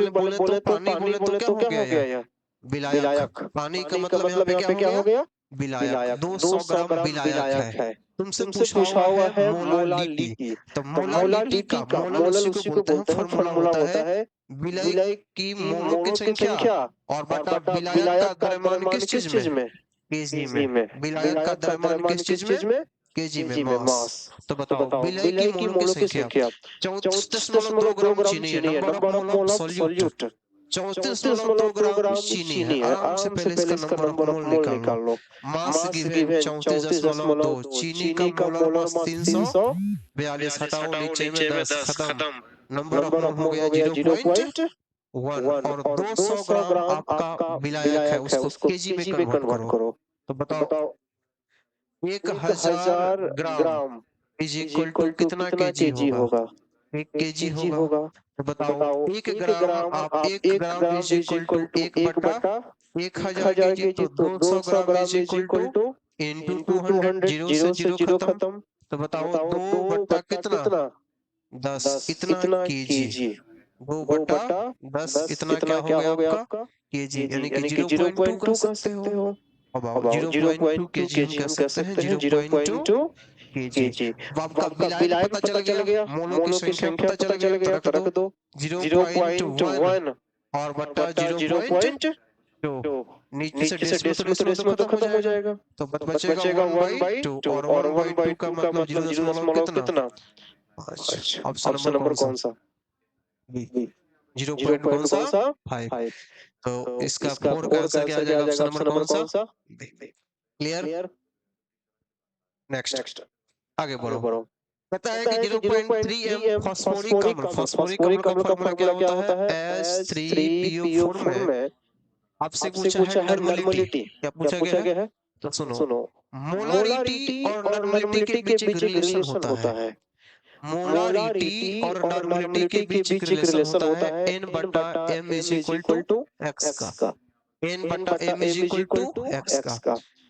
में बोले तो पानी बोले तो क्या हो गया यह? विलायक। पानी का मतलब यहाँ पे क्या हो गया? विलायक। 200 ग्राम विलायक है। तुमसे पूछा हुआ है मोलालिटी। तो मोलालिटी का मोलल उसी को बोलते हैं, फॉर्मूला होता है विलायक की मोलों की संख्या और बटा विलायक का द्रव्यमान किस चीज में? केजी में। विलायक का द्रव्यमान किस चीज में? केजी में, मास। तो बताओ विलय की मोलों की संख्या 34.2 ग्राम चीनी है। Number of mole of solute 34.2 ग्राम चीनी है। आराम से पहले इसका नंबर ऑफ मोल निकाल लो। मास गिवन 34.2, चीनी का मोलर मास 300, 42 हटाओ, नीचे में 10 खत्म। नंबर ऑफ मोल हो गया 0.1 और 200 ग्राम आपका विलायक है, उसको केजी में कन्वर्ट करो। तो बताओ 1000 ग्राम इज इक्वल टू कितना केजी होगा? 1 केजी होगा। तो बताओ 1 ग्राम, आप 1 gram is equal to 1/1000 KG, तो 200 gram is equal to into 200, 0 से 0 खत्म। तो बताओ 2 बटा कितना? 10, इतना केजी। 2 बटा 10 इतना क्या हो गया आपका? केजी, यानी कि 0.2 कह सकते हो। अब आओ 0.2 केजी हम कह सकते हैं, 0.2 केजी। अब आपका विलायक पता चल गया, मोलों की संख्या पता चल गया, तो रख दो 0.1 और बटा 0.2। नीचे से डेसिमल तो खत्म हो जाएगा, तो बचेगा 1/2 और 1/2 का मतलब 0 कितना? 5। ऑप्शन नंबर कौन सा? बी। 0 कौन सा? 5। तो इसका 4 का आंसर क्या आ जाएगा? ऑप्शन नंबर कौन सा? क्लियर? नेक्स्ट आगे बढ़ो। कहता है कि 0.3 m फास्फोरिक अम्ल। फास्फोरिक अम्ल का फॉर्मूला क्या होता है? H3PO4 में आपसे पूछा है नॉर्मलिटी। क्या पूछा गया है? तो सुनो, मोलारिटी और नॉर्मलिटी के बीच एक रिलेशन होता है। मोलारिटी और नॉर्मलिटी के बीच एक रिलेशन होता है n बटा m is equal to x का। n बटा m is equal to x का।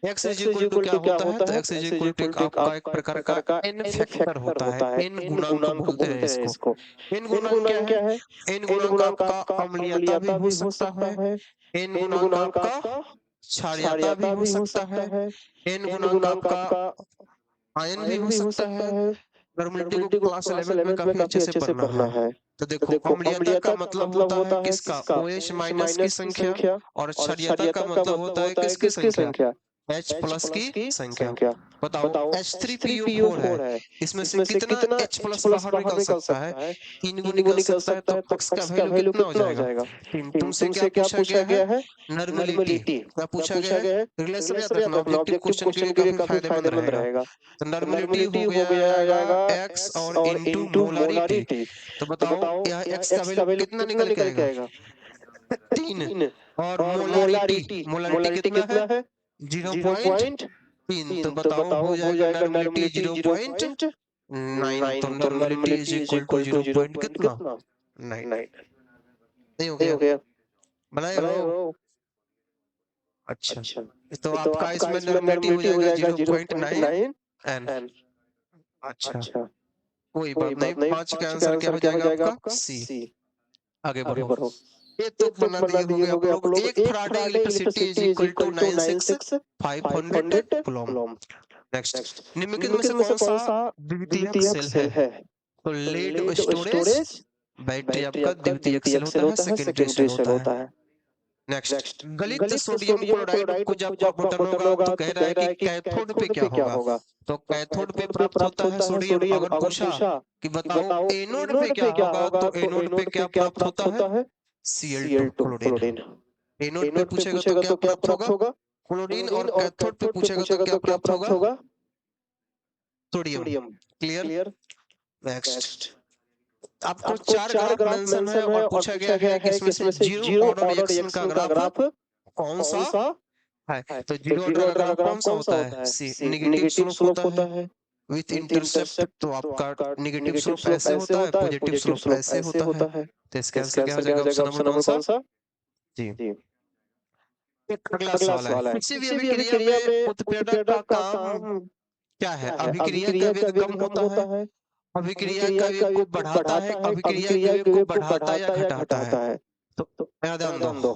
x इज इक्वल टू क्या होता है? तो x इज इक्वल टू आपका एक प्रकार का n फैक्टर होता है। n गुणांक बोलते हैं इसको। n गुणांक क्या है? n गुणांक आपका अम्लीयता भी हो सकता है, n गुणांक आपका क्षारीयता भी हो सकता है, n गुणांक आपका आयन भी हो सकता है। नॉर्मलिटी को क्लास 11 में काफी अच्छे से पढ़ना है। तो देखो, अम्लीयता का मतलब होता है किसका? OH माइनस की संख्या, और क्षारीयता का मतलब होता है किसकी संख्या? H प्लस की संख्या। बताओ H3PO4 है, इसमें से कितना H प्लस बाहर निकल सकता है? 3 गुना निकल सकता है, तो X का वैल्यू कितना हो जाएगा? 3। तुमसे क्या पूछा गया है? नॉर्मलिटी। क्या पूछा गया है? रिलेशन याद रखना, ऑब्जेक्टिव क्वेश्चन के लिए काफी फायदेमंद रहेगा। तो नॉर्मलिटी हो जाएगा X और इनटू मोलारिटी। तो बताओ यह X का वैल्यू कितना निकल के आएगा? 3। और मोलारिटी कितना है? 0.3। तो बताओ हो जाएगा नॉर्मलिटी 0.9। तो नॉर्मलिटी इज इक्वल टू 0. कितना? 9। नहीं हो गया? बनाए हो? अच्छा, तो आपका इसमें नॉर्मलिटी हो जाएगा 0.9 n। अच्छा, कोई बात नहीं। 5 का आंसर क्या हो जाएगा आपका? सी। आगे बढ़ो। ये तो बना दिए होंगे आप लोग। 1 Faraday electricity is equal to 96500 coulomb. Next, निम्नलिखित में से कौन सा द्वितीयक सेल है? तो लेड स्टोरेज बैटरी आपका द्वितीयक सेल होता है, सेकेंडरी सेल होता है। नेक्स्ट, गलित सोडियम क्लोराइड को जब आप बटनोगा तो कह रहा है कि कैथोड पे क्या होगा? तो कैथोड पे प्राप्त होता है सोडियम। अगर पूछा कि बताओ एनोड पे क्या होगा, तो एनोड पे क्या प्राप्त होता है? Cl2 chlorine. एनोड पे पूछेगा तो क्या प्राप्त होगा? क्लोरीन। और कैथोड पे पूछेगा तो क्या प्राप्त होगा? सोडियम। क्लियर? नेक्स्ट, आपको 4 ग्राफ मेंशन है और पूछा गया है कि इसमें से जीरो ऑर्डर रिएक्शन का ग्राफ कौन सा है? तो जीरो ऑर्डर का ग्राफ कौन सा होता है? सी। नेगेटिव स्लोप होता है विथ इंटरसेप्ट। तो आपका नेगेटिव स्लोप ऐसे होता है, पॉजिटिव स्लोप ऐसे होता है। तो इसका आंसर क्या हो जाएगा? ऑप्शन नंबर कौन सा? जी। एक अगला सवाल है, किसी भी अभिक्रिया में उत्प्रेरक का काम क्या है? अभिक्रिया का वेग कम होता है, अभिक्रिया का वेग को बढ़ाता है, अभिक्रिया के वेग को बढ़ाता या घटाता है। तो ध्यान दो,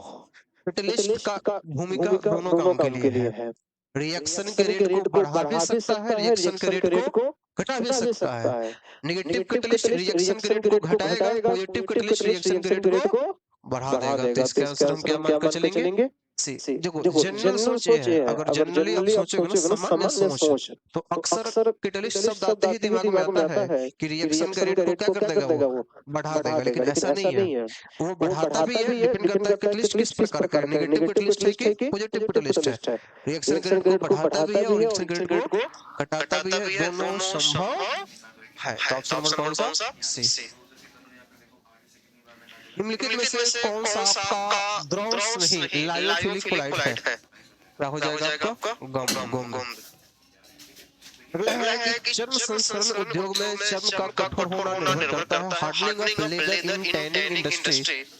कैटलिस्ट का भूमिका दोनों काम के लिए है। रिएक्शन के रेट को बढ़ा भी सकता है, रिएक्शन के रेट को घटा भी सकता है। नेगेटिव कैटलिस्ट रिएक्शन के रेट को घटाएगा, पॉजिटिव कैटलिस्ट रिएक्शन के रेट को बढ़ा देगा। तो इसका आंसर हम क्या मान कर चलेंगे? देखो जनरल सोच ये है, अगर जनरली आप सोचोगे ना सामान्य सोच, तो अक्सर कैटलिस्ट शब्द आते ही दिमाग में आता है कि रिएक्शन का रेट को क्या कर देगा, वो बढ़ा देगा, लेकिन ऐसा नहीं है। वो बढ़ाता भी है, डिपेंड करता है कैटलिस्ट किस प्रकार का है, नेगेटिव कैटलिस्ट है कि पॉजिटिव कैटलिस्ट है। रिएक्शन का रेट को बढ़ाता भी है और रिएक्शन का रेट को घटाता भी है, दोनों संभव है। तो ऑप्शन नंबर कौन सा? सी। निम्नलिखित में से कौन सा आपका द्रव्स नहीं लायोफिलिक कोलाइड है? क्या हो जाएगा आपका? गोंद। अगला है कि चर्म संस्करण उद्योग में चर्म का कठोर होना निर्भर करता है। Hardening of leather in tanning industry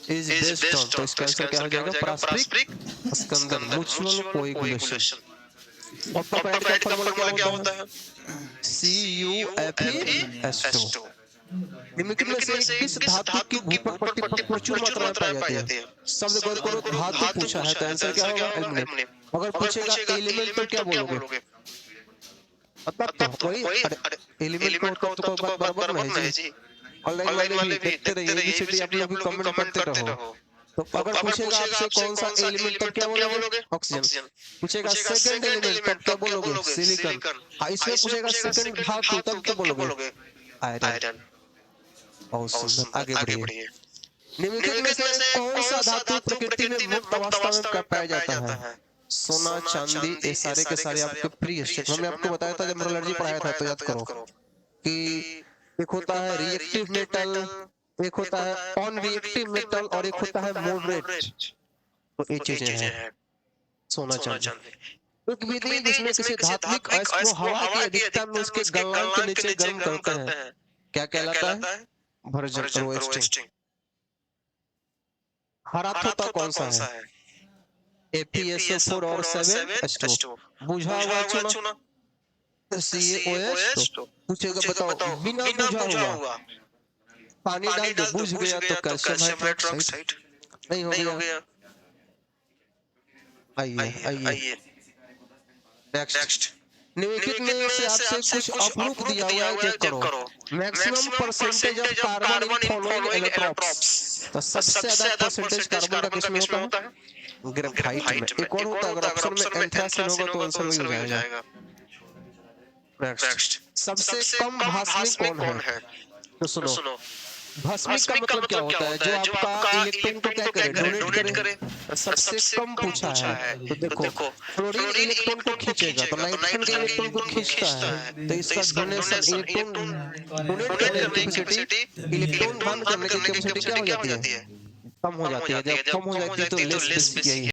is based on, तो इसका आंसर क्या हो जाएगा? पारस्परिक स्कंदन, म्यूचुअल कोएगुलेशन। ऑक्टोपैड का फॉर्मूला क्या होता है? CuFeS2। निम्नलिखित में से किस धातु की भूपर पट्टी पर प्रचुर मात्रा में पाई जाती है? शब्द गौर करो, धातु पूछा है तो आंसर क्या होगा? एल्युमिनियम। अगर पूछेगा एलिमेंट तो क्या बोलोगे? मतलब तो वही एलिमेंट को तो बात बराबर नहीं है जी। ऑनलाइन वाले भी देखते रहिए, एबीसीडी आप लोग भी कमेंट करते रहो। तो अगर पूछेगा आपसे कौन सा एलिमेंट तब क्या बोलोगे? ऑक्सीजन। पूछेगा सेकंड एलिमेंट तब क्या बोलोगे? सिलिकॉन। इसमें पूछेगा सेकंड धातु तब क्या बोलोगे? आयरन। बहुत सुंदर, आगे बढ़िए। निम्नलिखित में से कौन सा धातु प्रकृति में मुक्त अवस्था में पाया जाता है? सोना, चांदी, ये सारे के सारे आपके प्री हिस्ट्री में आपको बताया था जब मेटलर्जी पढ़ाया था, तो याद करो कि एक होता है रिएक्टिव मेटल, एक होता है ऑन रिएक्टिव मेटल और एक होता है मॉडरेट। तो ये चीजें हैं सोना चांदी। एक विधि जिसमें किसी धात्विक अयस्क को हवा की अधिकता में उसके गलनांक के नीचे गर्म करते हैं, क्या कहलाता है? Version, roasting. हरा तत्व कौन सा है? FeSO4 और 7H2। बुझा हुआ चूना CaOH। पूछेगा बताओ बिना बुझा हुआ पानी डाल दो, बुझ गया तो कैल्शियम हाइड्रोक्साइड। नहीं हो गया। आइए नेक्स्ट। निम्नलिखित में से आपसे कुछ अप्रूफ दिया हुआ है, चेक करो। Maximum percentage of carbon in following allotropes, तो सबसे ज्यादा परसेंटेज कार्बन का किसमें होता है? ग्रेफाइट में। एक और होता है, अगर ऑप्शन में एंथ्रासिन होगा तो आंसर वही हो जाएगा। नेक्स्ट, सबसे कम भास्मिक कौन है? तो सुनो, भस्मिक का मतलब क्या होता है? जो आपका इलेक्ट्रॉन को क्या करे? डोनेट करे। सबसे कम पूछा है, तो देखो फ्लोरीन इलेक्ट्रॉन को खींचेगा तो नाइट्रोजन के इलेक्ट्रॉन को खींचता है, तो इसका डोनेशन इलेक्ट्रॉन डोनेट करने की कैपेसिटी, इलेक्ट्रॉन दान करने की कैपेसिटी क्या हो जाती है? कम हो जाती है। जब कम हो जाती है तो लेस बेसिक यही है।